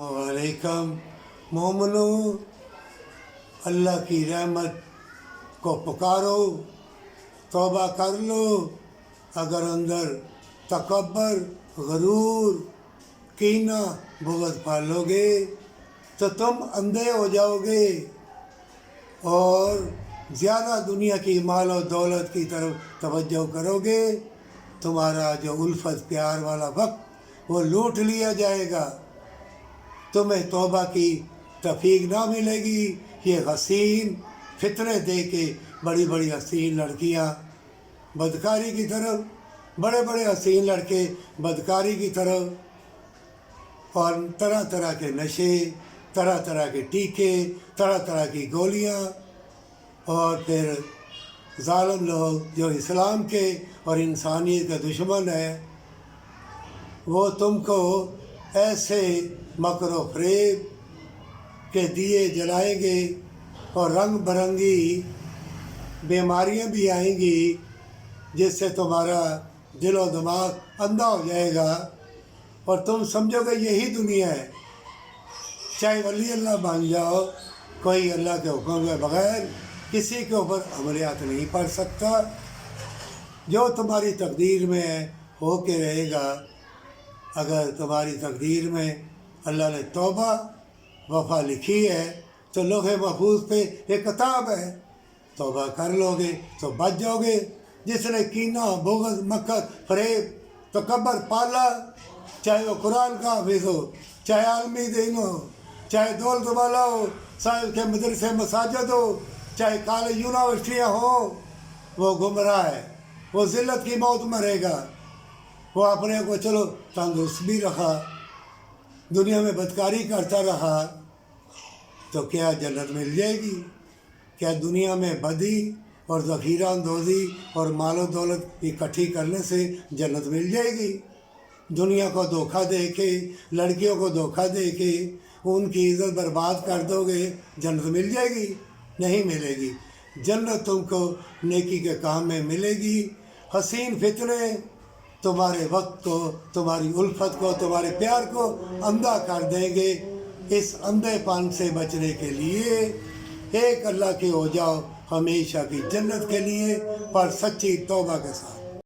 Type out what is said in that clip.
वालेकुम मोमनो, अल्लाह की रहमत को पुकारो, तौबा कर लो। अगर अंदर तकब्बर, गरूर, कीना, बुग़्ज़ पालोगे तो तुम अंधे हो जाओगे और ज़्यादा दुनिया की माल और दौलत की तरफ तवज्जो करोगे। तुम्हारा जो उल्फत प्यार वाला वक्त वो लूट लिया जाएगा। तुम्हें तौबा की तौफीक ना मिलेगी। ये हसीन फितरे दे के बड़ी बड़ी हसीन लड़कियां बदकारी की तरफ, बड़े बड़े हसीन लड़के बदकारी की तरफ, और तरह तरह के नशे, तरह तरह के टीके, तरह तरह की गोलियां, और फिर ज़ालिम लोग जो इस्लाम के और इंसानियत के दुश्मन हैं, वो तुमको ऐसे मकर व फ़रेब के दिए जलाएंगे और रंग बिरंगी बीमारियां भी आएंगी जिससे तुम्हारा दिल और दिमाग अंधा हो जाएगा और तुम समझोगे यही दुनिया है। चाहे वली अल्लाह बन जाओ, कोई अल्लाह के हुक्म के बग़ैर किसी के ऊपर अमलियात नहीं पड़ सकता। जो तुम्हारी तकदीर में है हो के रहेगा। अगर तुम्हारी तकदीर में अल्लाह ने तौबा वफ़ा लिखी है तो लौहे महफूज पे एक किताब है, तौबा कर लोगे तो बच जाओगे। जिसने कीना, बुग़्ज़, मक्र, फ़रेब, तकब्बर पाला, चाहे वो कुरान का हाफिज़ हो, चाहे आलमी दीन हो, चाहे दौलत वाला हो, चाहे के मदरसे मसाजिद हो, चाहे कॉलेज यूनिवर्सिटियाँ हो, वो गुमराह है, वो ज़िल्लत की मौत मरेगा। वो अपने को चलो तंदुरुस्त भी रखा, दुनिया में बदकारी करता रहा, तो क्या जन्नत मिल जाएगी? क्या दुनिया में बदी और ज़ख़ीरा अंदोज़ी और मालो दौलत इकट्ठी करने से जन्नत मिल जाएगी? दुनिया को धोखा दे के, लड़कियों को धोखा दे के उनकी इज़्ज़त बर्बाद कर दोगे, जन्नत मिल जाएगी? नहीं मिलेगी। जन्नत तुमको नेकी के काम में मिलेगी। हसीन फितने तुम्हारे वक्त को, तुम्हारी उल्फत को, तुम्हारे प्यार को अंधा कर देंगे। इस अंधेपन से बचने के लिए एक अल्लाह के हो जाओ हमेशा की जन्नत के लिए, पर सच्ची तौबा के साथ।